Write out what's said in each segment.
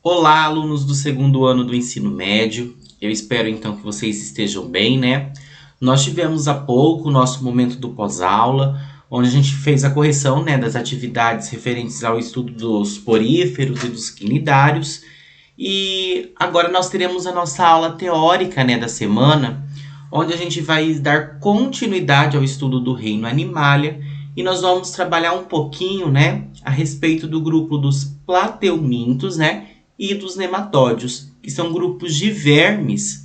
Olá, alunos do segundo ano do ensino médio. Eu espero então que vocês estejam bem, né? Nós tivemos há pouco o nosso momento do pós-aula, onde a gente fez a correção, né, das atividades referentes ao estudo dos poríferos e dos quinidários. E agora nós teremos a nossa aula teórica, né, da semana, onde a gente vai dar continuidade ao estudo do reino Animalia e nós vamos trabalhar um pouquinho, né, a respeito do grupo dos plateumintos, né, e dos nematódios, que são grupos de vermes,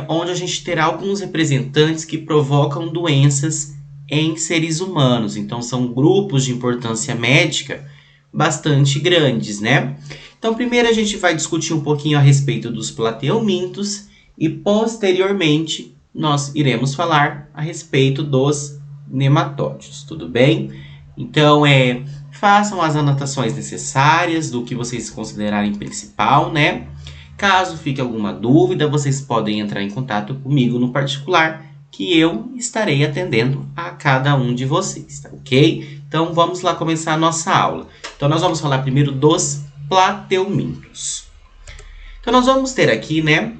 onde a gente terá alguns representantes que provocam doenças em seres humanos. Então, são grupos de importância médica bastante grandes, né? Então, primeiro a gente vai discutir um pouquinho a respeito dos plateumintos e, posteriormente, nós iremos falar a respeito dos nematódios, tudo bem? Então, façam as anotações necessárias do que vocês considerarem principal, né? Caso fique alguma dúvida, vocês podem entrar em contato comigo no particular, que eu estarei atendendo a cada um de vocês, tá ok? Então, vamos lá começar a nossa aula. Então, nós vamos falar primeiro dos plateumintos. Então, nós vamos ter aqui, né,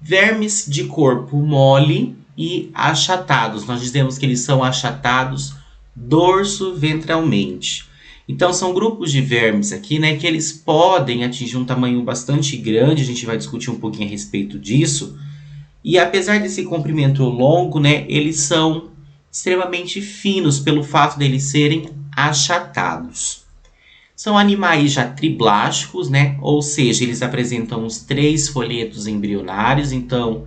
vermes de corpo mole e achatados. Nós dizemos que eles são achatados dorso-ventralmente. Então, são grupos de vermes aqui, né, que eles podem atingir um tamanho bastante grande, a gente vai discutir um pouquinho a respeito disso. E apesar desse comprimento longo, né, eles são extremamente finos pelo fato deles serem achatados. São animais já triblásticos, né, ou seja, eles apresentam os 3 folhetos embrionários, então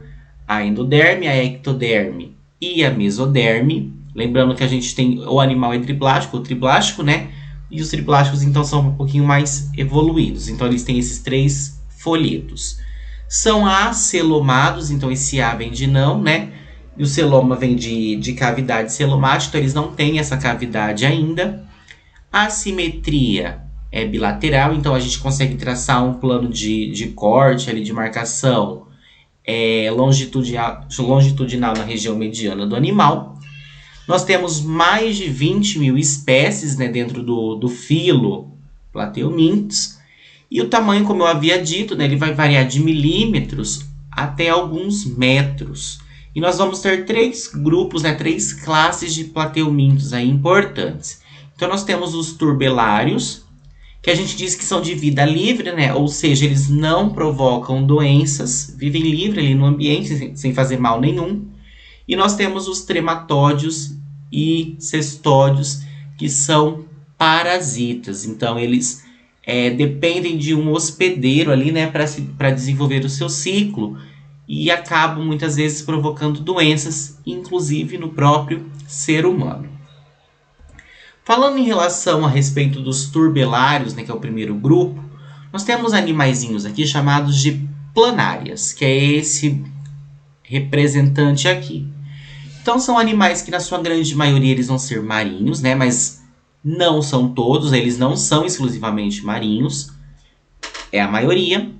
a endoderme, a ectoderme e a mesoderme. Lembrando que a gente tem o animal triplástico, o triplástico, né? E os triplásticos, então, são um pouquinho mais evoluídos. Então, eles têm esses 3 folhetos. São acelomados, então esse A vem de não, né? E o celoma vem de cavidade celomática, então eles não têm essa cavidade ainda. A simetria é bilateral, então a gente consegue traçar um plano de corte, ali, de marcação longitudinal na região mediana do animal. Nós temos mais de 20 mil espécies, né, dentro do filo Plateumintos. E o tamanho, como eu havia dito, né, ele vai variar de milímetros até alguns metros. E nós vamos ter 3 grupos, né, 3 classes de plateumintos aí importantes. Então, nós temos os turbelários, que a gente diz que são de vida livre, né? Ou seja, eles não provocam doenças, vivem livre ali no ambiente, sem fazer mal nenhum. E nós temos os trematódios e cestódios, que são parasitas. Então, eles dependem de um hospedeiro ali, né, para desenvolver o seu ciclo e acabam muitas vezes provocando doenças, inclusive no próprio ser humano. Falando em relação a respeito dos turbelários, né, que é o primeiro grupo, nós temos animaizinhos aqui chamados de planárias, que é esse representante aqui. Então, são animais que, na sua grande maioria, eles vão ser marinhos, né? Mas não são todos, eles não são exclusivamente marinhos. É a maioria.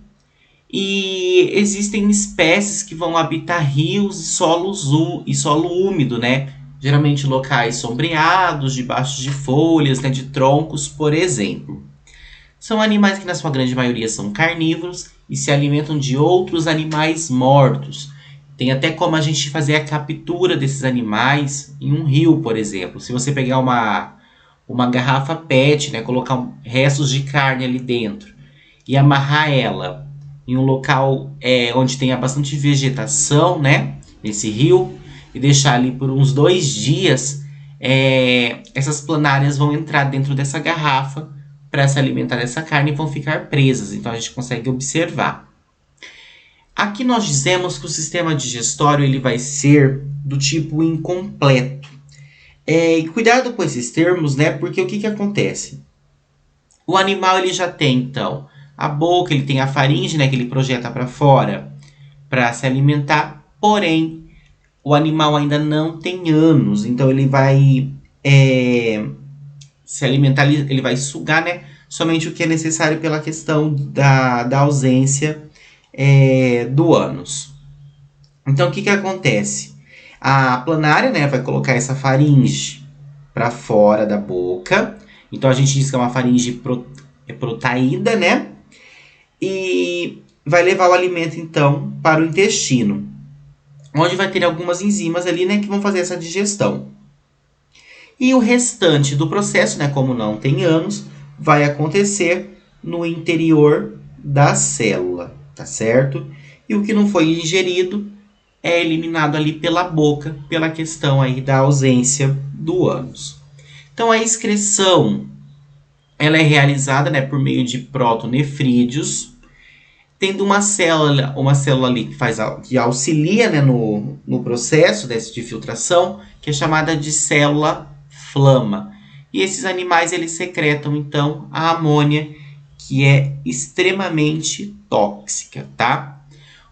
E existem espécies que vão habitar rios e solo úmido, né? Geralmente locais sombreados, debaixo de folhas, né? De troncos, por exemplo. São animais que, na sua grande maioria, são carnívoros e se alimentam de outros animais mortos. Tem até como a gente fazer a captura desses animais em um rio, por exemplo. Se você pegar uma garrafa PET, né, colocar restos de carne ali dentro e amarrar ela em um local onde tenha bastante vegetação, né, nesse rio, e deixar ali por uns 2 dias, essas planárias vão entrar dentro dessa garrafa para se alimentar dessa carne e vão ficar presas. Então a gente consegue observar. Aqui nós dizemos que o sistema digestório ele vai ser do tipo incompleto. E cuidado com esses termos, né? Porque o que acontece? O animal ele já tem, então, a boca, ele tem a faringe, né? Que ele projeta para fora para se alimentar. Porém, o animal ainda não tem ânus. Então, ele vai se alimentar, ele vai sugar, né? Somente o que é necessário pela questão da ausência do ânus. Então, o que acontece? A planária, né, vai colocar essa faringe para fora da boca. Então, a gente diz que é uma faringe protaída, né? e vai levar o alimento, então, para o intestino, onde vai ter algumas enzimas ali, né, que vão fazer essa digestão. E o restante do processo, né, como não tem ânus, vai acontecer no interior da célula, tá certo? E o que não foi ingerido é eliminado ali pela boca, pela questão aí da ausência do ânus. Então a excreção, ela é realizada, né, por meio de protonefrídeos, tendo uma célula ali que auxilia, né, no processo de filtração, que é chamada de célula flama. E esses animais, eles secretam, então, a amônia, que é extremamente tóxica, tá?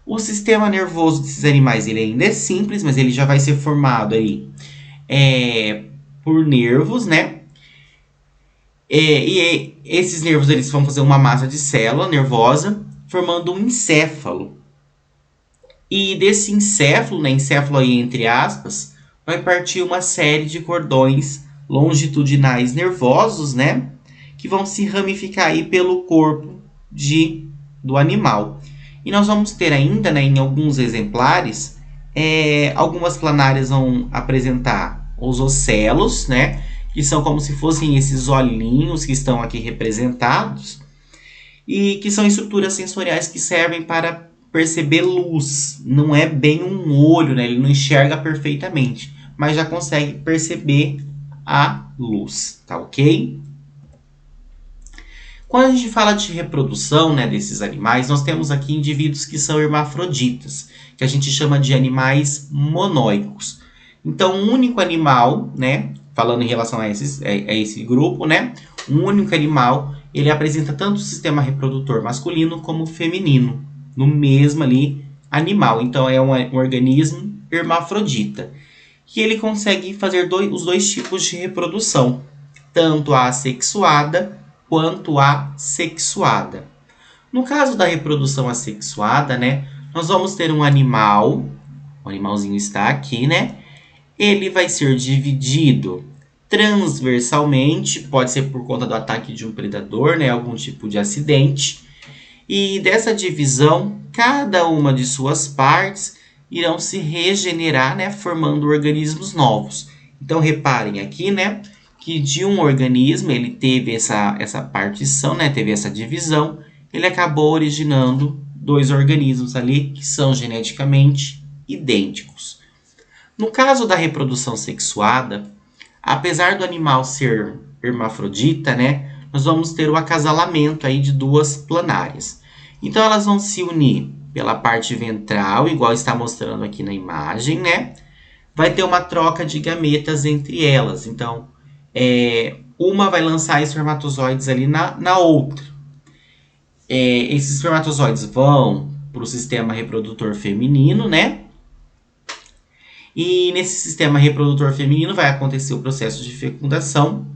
O sistema nervoso desses animais, ele ainda é simples, mas ele já vai ser formado aí por nervos, né? E esses nervos, eles vão fazer uma massa de célula nervosa, formando um encéfalo. E desse encéfalo, né, encéfalo aí entre aspas, vai partir uma série de cordões longitudinais nervosos, né, que vão se ramificar aí pelo corpo do animal. E nós vamos ter ainda, né, em alguns exemplares, algumas planárias vão apresentar os ocelos, né, que são como se fossem esses olhinhos que estão aqui representados, e que são estruturas sensoriais que servem para perceber luz. Não é bem um olho, né? Ele não enxerga perfeitamente, mas já consegue perceber a luz, tá ok? Quando a gente fala de reprodução, né, desses animais, nós temos aqui indivíduos que são hermafroditas, que a gente chama de animais monóicos. Então, um único animal, né, falando em relação a esse grupo, né, um único animal, ele apresenta tanto o sistema reprodutor masculino como feminino, no mesmo ali animal. Então, é um organismo hermafrodita. E ele consegue fazer os dois tipos de reprodução, tanto a assexuada quanto a sexuada. No caso da reprodução assexuada, né, nós vamos ter um animal, o animalzinho está aqui, né, ele vai ser dividido transversalmente, pode ser por conta do ataque de um predador, né, algum tipo de acidente. E dessa divisão, cada uma de suas partes irão se regenerar, né, formando organismos novos. Então reparem aqui, né, que de um organismo ele teve essa partição, né, teve essa divisão, ele acabou originando dois organismos ali que são geneticamente idênticos. No caso da reprodução sexuada, apesar do animal ser hermafrodita, né, nós vamos ter o acasalamento aí de duas planárias. Então elas vão se unir pela parte ventral, igual está mostrando aqui na imagem, né? Vai ter uma troca de gametas entre elas. Então, uma vai lançar espermatozoides ali na outra. Esses espermatozoides vão para o sistema reprodutor feminino, né? E nesse sistema reprodutor feminino vai acontecer o processo de fecundação.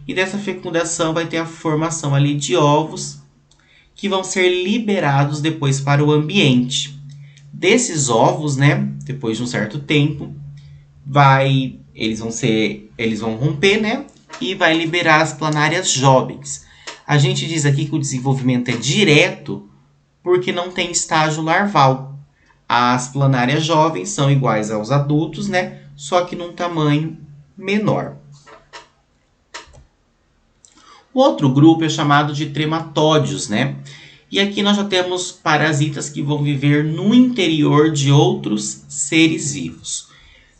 E dessa fecundação vai ter a formação ali de ovos que vão ser liberados depois para o ambiente. Desses ovos, né, depois de um certo tempo, eles vão romper, né, e vai liberar as planárias jovens. A gente diz aqui que o desenvolvimento é direto porque não tem estágio larval. As planárias jovens são iguais aos adultos, né, só que num tamanho menor. O outro grupo é chamado de trematódeos, né? E aqui nós já temos parasitas que vão viver no interior de outros seres vivos.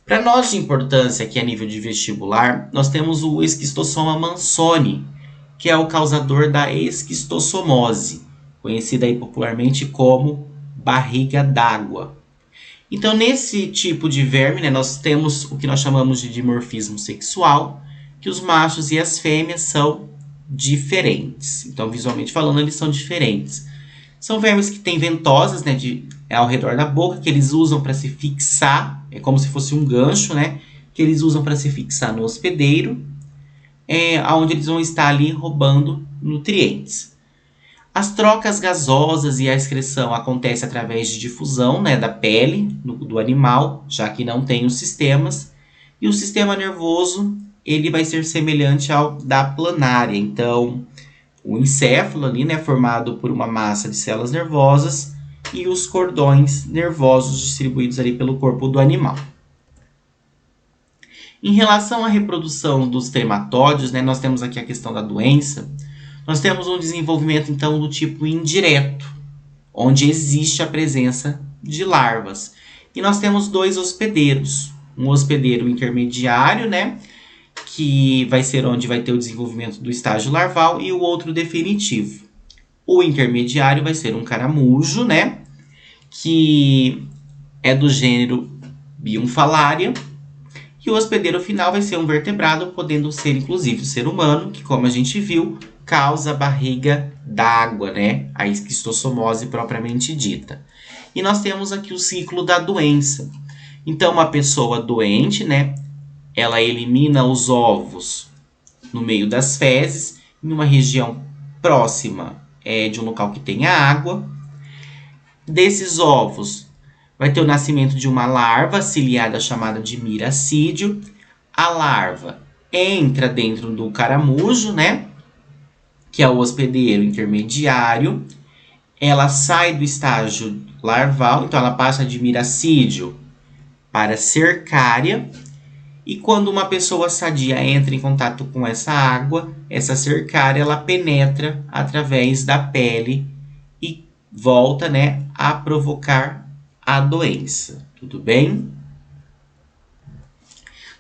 Para nós de importância aqui a nível de vestibular, nós temos o Esquistossoma mansoni, que é o causador da esquistossomose, conhecida aí popularmente como barriga d'água. Então, nesse tipo de verme, né, nós temos o que nós chamamos de dimorfismo sexual, que os machos e as fêmeas são diferentes. Então, visualmente falando, eles são diferentes. São vermes que têm ventosas, né, ao redor da boca, que eles usam para se fixar, é como se fosse um gancho, né, que eles usam para se fixar no hospedeiro, onde eles vão estar ali roubando nutrientes. As trocas gasosas e a excreção acontecem através de difusão, né, da pele do animal, já que não tem os sistemas. E o sistema nervoso ele vai ser semelhante ao da planária. Então, o encéfalo ali, né, formado por uma massa de células nervosas e os cordões nervosos distribuídos ali pelo corpo do animal. Em relação à reprodução dos trematóides, né, nós temos aqui a questão da doença. Nós temos um desenvolvimento, então, do tipo indireto, onde existe a presença de larvas. E nós temos dois hospedeiros. Um hospedeiro intermediário, né, que vai ser onde vai ter o desenvolvimento do estágio larval, e o outro definitivo. O intermediário vai ser um caramujo, né, que é do gênero Biomphalaria, e o hospedeiro final vai ser um vertebrado, podendo ser inclusive o ser humano, que, como a gente viu, causa barriga d'água, né, a esquistossomose propriamente dita. E nós temos aqui o ciclo da doença. Então, uma pessoa doente, né, ela elimina os ovos no meio das fezes, em uma região próxima de um local que tenha água. Desses ovos, vai ter o nascimento de uma larva ciliada chamada de miracídio. A larva entra dentro do caramujo, né, que é o hospedeiro intermediário. Ela sai do estágio larval, então ela passa de miracídio para cercária. E quando uma pessoa sadia entra em contato com essa água, essa cercária ela penetra através da pele e volta, né, a provocar a doença. Tudo bem?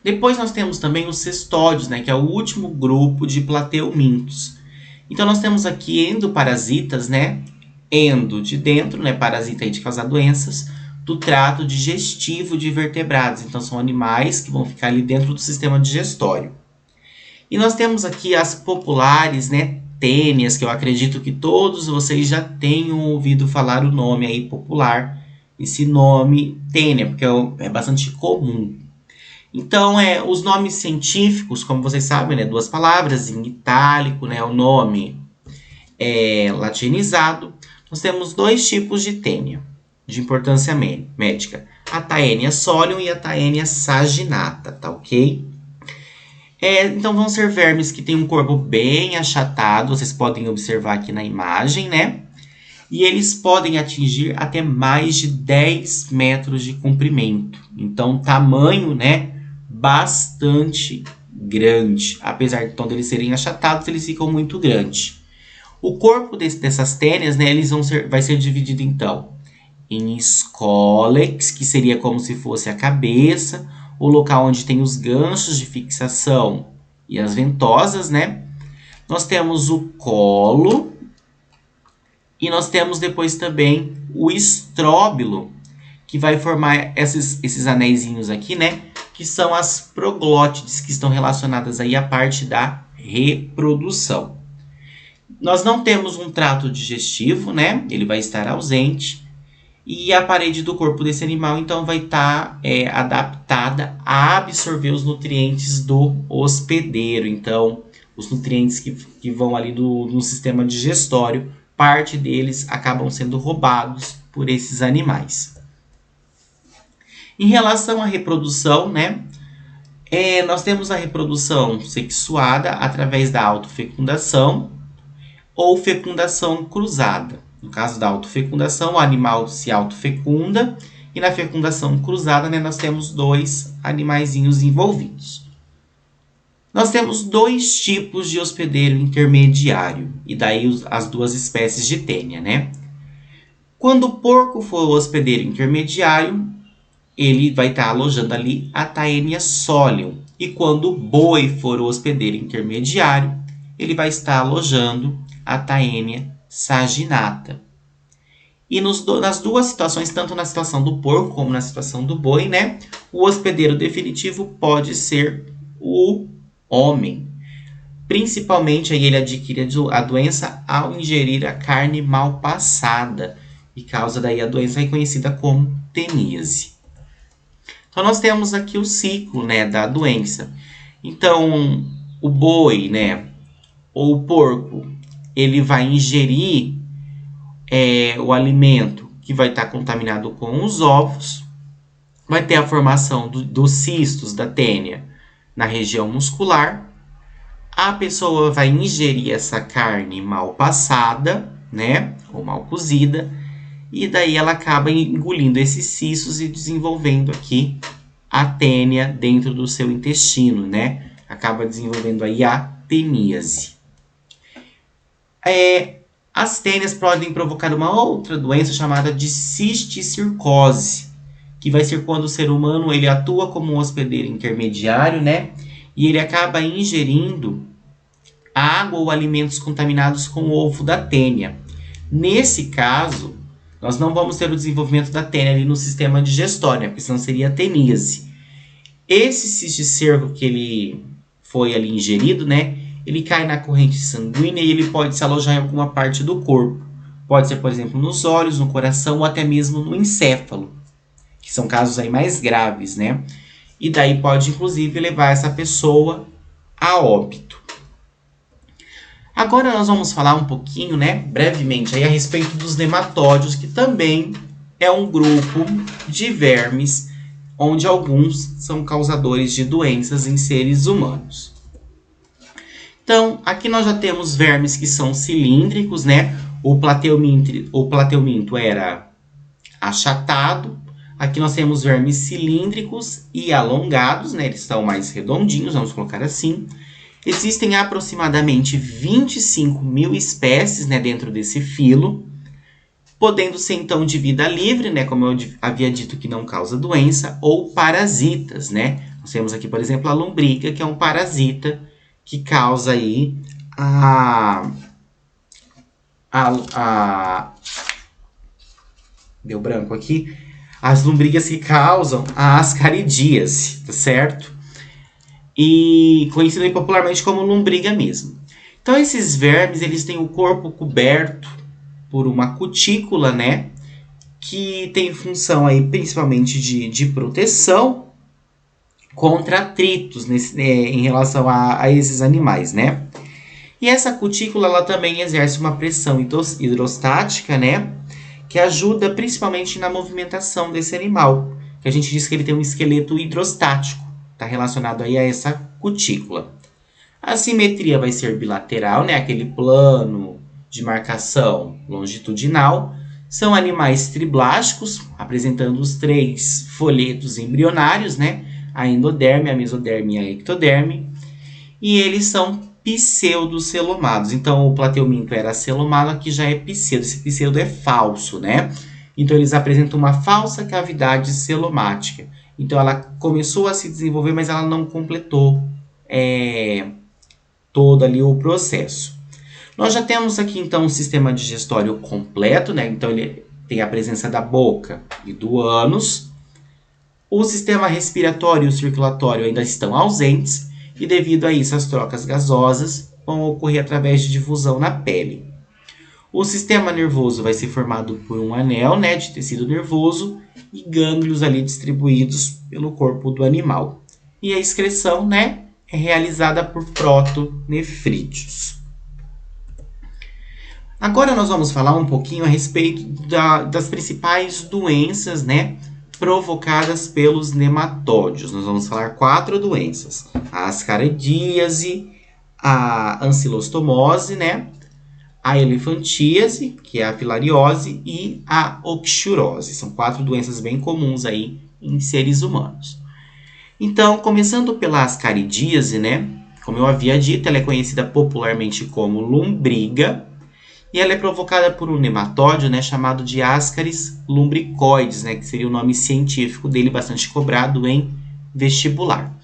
Depois nós temos também os cestódios, né, que é o último grupo de plateumintos. Então nós temos aqui endoparasitas, né, endo de dentro, né, parasita aí de causar doenças, do trato digestivo de vertebrados. Então, são animais que vão ficar ali dentro do sistema digestório. E nós temos aqui as populares, né, tênias, que eu acredito que todos vocês já tenham ouvido falar o nome aí popular, esse nome tênia, porque é bastante comum. Então, os nomes científicos, como vocês sabem, né, duas palavras, em itálico, né, o nome latinizado. Nós temos dois tipos de tênia de importância médica, a Taenia solium e a Taenia saginata, tá ok? Então vão ser vermes que têm um corpo bem achatado, vocês podem observar aqui na imagem, né? E eles podem atingir até mais de 10 metros de comprimento. Então, tamanho, né, bastante grande. Apesar de eles serem achatados, eles ficam muito grandes. O corpo dessas tênias, né, vai ser dividido, então, em escólex, que seria como se fosse a cabeça, o local onde tem os ganchos de fixação e as ventosas, né? Nós temos o colo e nós temos depois também o estróbilo, que vai formar esses anéisinhos aqui, né? Que são as proglótides, que estão relacionadas aí à parte da reprodução. Nós não temos um trato digestivo, né? Ele vai estar ausente. E a parede do corpo desse animal, então, vai estar adaptada a absorver os nutrientes do hospedeiro. Então, os nutrientes que vão ali no sistema digestório, parte deles acabam sendo roubados por esses animais. Em relação à reprodução, né, nós temos a reprodução sexuada através da autofecundação ou fecundação cruzada. No caso da autofecundação, o animal se autofecunda, e na fecundação cruzada, né, nós temos dois animaizinhos envolvidos. Nós temos dois tipos de hospedeiro intermediário, e daí as duas espécies de tênia, né? Quando o porco for o hospedeiro intermediário, ele vai estar alojando ali a Taenia solium, e quando o boi for o hospedeiro intermediário, ele vai estar alojando a Taenia saginata. E nas duas situações, tanto na situação do porco como na situação do boi, né, o hospedeiro definitivo pode ser o homem. Principalmente aí ele adquire a doença ao ingerir a carne mal passada e causa daí a doença reconhecida como teníase. Então nós temos aqui o ciclo, né, da doença. Então o boi, né, ou o porco, ele vai ingerir o alimento que vai estar contaminado com os ovos, vai ter a formação dos cistos da tênia na região muscular. A pessoa vai ingerir essa carne mal passada, né? Ou mal cozida. E daí ela acaba engolindo esses cistos e desenvolvendo aqui a tênia dentro do seu intestino, né? Acaba desenvolvendo aí a teníase. As tênias podem provocar uma outra doença chamada de cisticircose, que vai ser quando o ser humano ele atua como um hospedeiro intermediário, né? E ele acaba ingerindo água ou alimentos contaminados com o ovo da tênia. Nesse caso, nós não vamos ter o desenvolvimento da tênia ali no sistema digestório, né? Porque senão seria a teníase. Esse cisticerco que ele foi ali ingerido, né? Ele cai na corrente sanguínea e ele pode se alojar em alguma parte do corpo. Pode ser, por exemplo, nos olhos, no coração ou até mesmo no encéfalo, que são casos aí mais graves, né? E daí pode, inclusive, levar essa pessoa a óbito. Agora nós vamos falar um pouquinho, né, brevemente, aí a respeito dos nematódios, que também é um grupo de vermes, onde alguns são causadores de doenças em seres humanos. Então, aqui nós já temos vermes que são cilíndricos, né? O plateuminto era achatado. Aqui nós temos vermes cilíndricos e alongados, né? Eles estão mais redondinhos, vamos colocar assim. Existem aproximadamente 25 mil espécies, né, dentro desse filo, podendo ser então de vida livre, né, como eu havia dito que não causa doença, ou parasitas, né? Nós temos aqui, por exemplo, a lombriga, que é um parasita que causa aí deu branco aqui. As lombrigas que causam a ascaridíase, tá certo? E conhecido popularmente como lombriga mesmo. Então, esses vermes, eles têm o corpo coberto por uma cutícula, né? Que tem função aí principalmente de proteção contra atritos em relação a esses animais, né? E essa cutícula, ela também exerce uma pressão hidrostática, né? Que ajuda principalmente na movimentação desse animal. Que a gente diz que ele tem um esqueleto hidrostático. Está relacionado aí a essa cutícula. A simetria vai ser bilateral, né? Aquele plano de marcação longitudinal. São animais triblásticos, apresentando os 3 folhetos embrionários, né? A endoderme, a mesoderme e a ectoderme. E eles são pseudocelomados. Então, o plateuminto era celomado, aqui já é pseudo. Esse pseudo é falso, né? Então, eles apresentam uma falsa cavidade celomática. Então, ela começou a se desenvolver, mas ela não completou todo ali o processo. Nós já temos aqui, então, um sistema digestório completo, né? Então, ele tem a presença da boca e do ânus. O sistema respiratório e o circulatório ainda estão ausentes e, devido a isso, as trocas gasosas vão ocorrer através de difusão na pele. O sistema nervoso vai ser formado por um anel, né, de tecido nervoso e gânglios ali distribuídos pelo corpo do animal. E a excreção, né, é realizada por protonefrídeos. Agora nós vamos falar um pouquinho a respeito das principais doenças, né, provocadas pelos nematódios. Nós vamos falar 4 doenças: a ascaridíase, a ancilostomose, né, a elefantíase, que é a filariose, e a oxurose. São 4 doenças bem comuns aí em seres humanos. Então, começando pela ascaridíase, né, como eu havia dito, ela é conhecida popularmente como lombriga, e ela é provocada por um nematódio, né, chamado de Ascaris lumbricoides, né, que seria o nome científico dele, bastante cobrado em vestibular.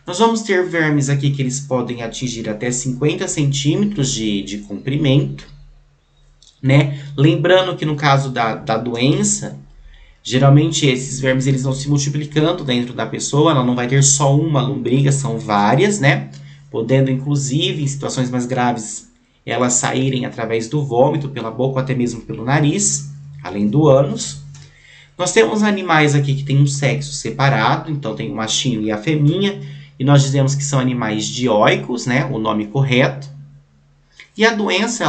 Nós vamos ter vermes aqui que eles podem atingir até 50 centímetros de comprimento, né? Lembrando que no caso da doença, geralmente esses vermes eles vão se multiplicando dentro da pessoa, ela não vai ter só uma lombriga, são várias, né? Podendo, inclusive, em situações mais graves, elas saírem através do vômito, pela boca ou até mesmo pelo nariz, além do ânus. Nós temos animais aqui que têm um sexo separado, então tem o machinho e a fêmea, e nós dizemos que são animais dioicos, né, o nome correto. E a doença,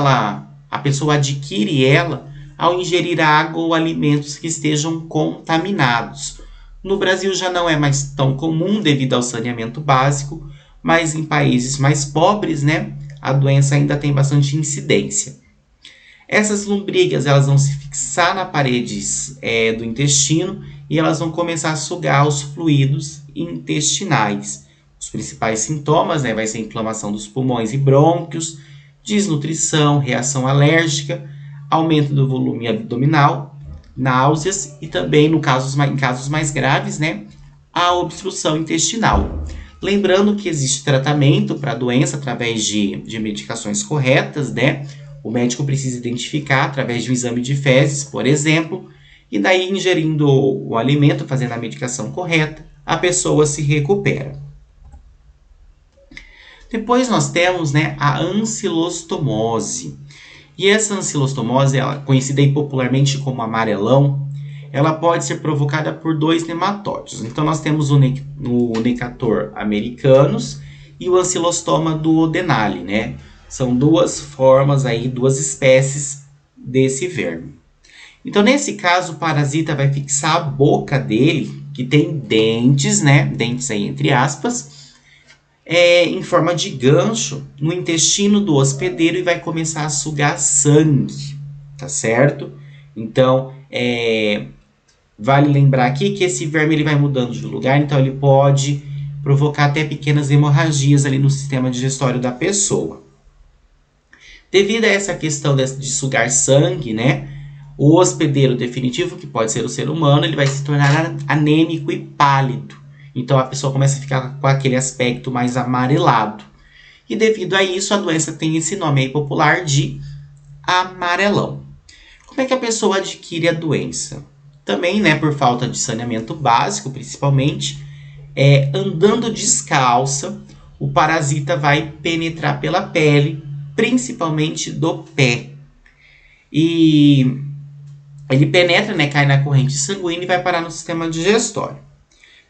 a pessoa adquire ela ao ingerir água ou alimentos que estejam contaminados. No Brasil já não é mais tão comum devido ao saneamento básico, mas em países mais pobres, né, a doença ainda tem bastante incidência. Essas lombrigas elas vão se fixar na paredes do intestino e elas vão começar a sugar os fluidos intestinais. Os principais sintomas, né, vai ser inflamação dos pulmões e brônquios, desnutrição, reação alérgica, aumento do volume abdominal, náuseas e também, em casos mais graves, né, a obstrução intestinal. Lembrando que existe tratamento para a doença através de medicações corretas, né? O médico precisa identificar através de um exame de fezes, por exemplo, e daí ingerindo o alimento, fazendo a medicação correta, a pessoa se recupera. Depois nós temos, né, a ancilostomose. E essa ancilostomose, ela, conhecida aí popularmente como amarelão, ela pode ser provocada por 2 nematóides. Então nós temos o Necator americanus e o Ancylostoma duodenale, né? São 2 formas aí, 2 espécies desse verme. Então nesse caso o parasita vai fixar a boca dele, que tem dentes, né? Dentes aí entre aspas, em forma de gancho no intestino do hospedeiro e vai começar a sugar sangue, tá certo? Então, vale lembrar aqui que esse verme ele vai mudando de lugar, então ele pode provocar até pequenas hemorragias ali no sistema digestório da pessoa. Devido a essa questão de sugar sangue, né, o hospedeiro definitivo, que pode ser o ser humano, ele vai se tornar anêmico e pálido. Então a pessoa começa a ficar com aquele aspecto mais amarelado. E devido a isso, a doença tem esse nome aí popular de amarelão. Como é que a pessoa adquire a doença? Também, né, por falta de saneamento básico, principalmente, andando descalça, o parasita vai penetrar pela pele, principalmente do pé. E ele penetra, né, cai na corrente sanguínea e vai parar no sistema digestório.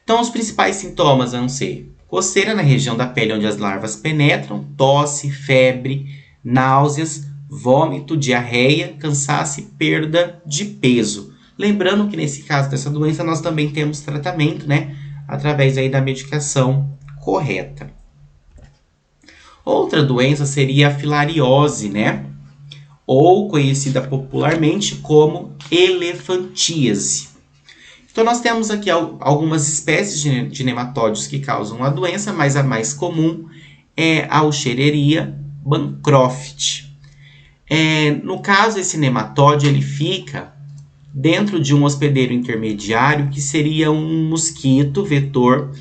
Então, os principais sintomas vão ser coceira na região da pele onde as larvas penetram, tosse, febre, náuseas, vômito, diarreia, cansaço e perda de peso. Lembrando que nesse caso dessa doença nós também temos tratamento, né, através aí da medicação correta. Outra doença seria a filariose, né, ou conhecida popularmente como elefantíase. Então, nós temos aqui algumas espécies de nematóides que causam a doença, mas a mais comum é a Wuchereria bancroft. No caso, esse nematóide ele fica dentro de um hospedeiro intermediário, que seria um mosquito vetor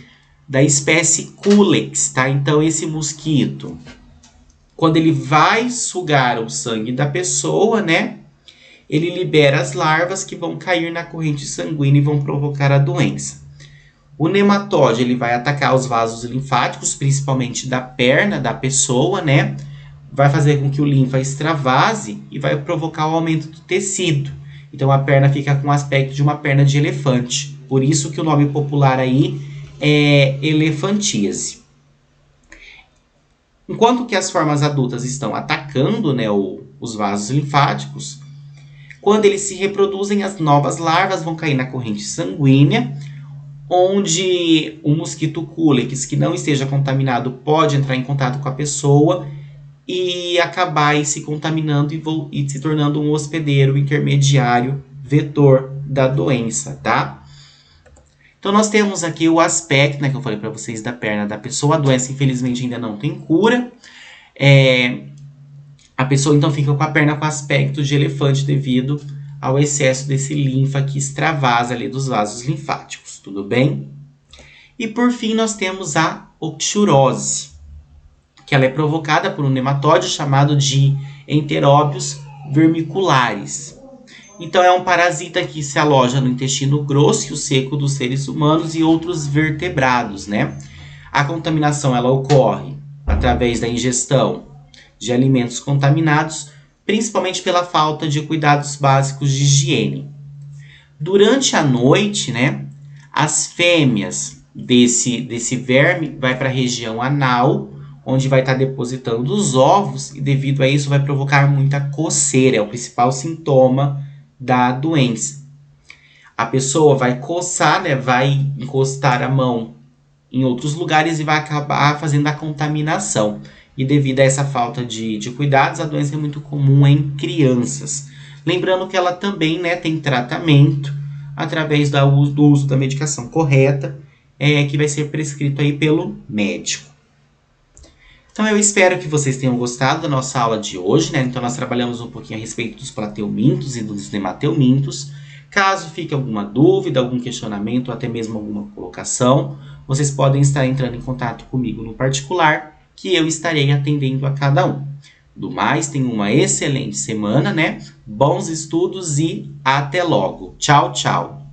da espécie Culex, tá? Então, esse mosquito, quando ele vai sugar o sangue da pessoa, né, ele libera as larvas que vão cair na corrente sanguínea e vão provocar a doença. O nematóide ele vai atacar os vasos linfáticos, principalmente da perna da pessoa, né? Vai fazer com que o linfa extravase e vai provocar o aumento do tecido. Então a perna fica com o aspecto de uma perna de elefante. Por isso que o nome popular aí é elefantíase. Enquanto que as formas adultas estão atacando, né, os vasos linfáticos, quando eles se reproduzem, as novas larvas vão cair na corrente sanguínea, onde o mosquito Culex, que não esteja contaminado, pode entrar em contato com a pessoa e acabar se contaminando e se tornando um hospedeiro intermediário vetor da doença, tá? Então, nós temos aqui o aspecto, né, que eu falei para vocês, da perna da pessoa. A doença, infelizmente, ainda não tem cura. A pessoa, então, fica com a perna com aspecto de elefante devido ao excesso desse linfa que extravasa ali dos vasos linfáticos, tudo bem? E, por fim, nós temos a oxurose, que ela é provocada por um nematóide chamado de Enteróbios vermiculares. Então, é um parasita que se aloja no intestino grosso e o seco dos seres humanos e outros vertebrados, né? A contaminação, ela ocorre através da ingestão de alimentos contaminados, principalmente pela falta de cuidados básicos de higiene. Durante a noite, né, as fêmeas desse verme vai para a região anal, onde vai estar depositando os ovos, e devido a isso vai provocar muita coceira, é o principal sintoma da doença. A pessoa vai coçar, né, vai encostar a mão em outros lugares e vai acabar fazendo a contaminação. E devido a essa falta de cuidados, a doença é muito comum em crianças. Lembrando que ela também, né, tem tratamento através do uso da medicação correta, que vai ser prescrito aí pelo médico. Então eu espero que vocês tenham gostado da nossa aula de hoje, né? Então nós trabalhamos um pouquinho a respeito dos plateumintos e dos nemateumintos. Caso fique alguma dúvida, algum questionamento, ou até mesmo alguma colocação, vocês podem estar entrando em contato comigo no particular, que eu estarei atendendo a cada um. Do mais, tenham uma excelente semana, né? Bons estudos e até logo. Tchau, tchau!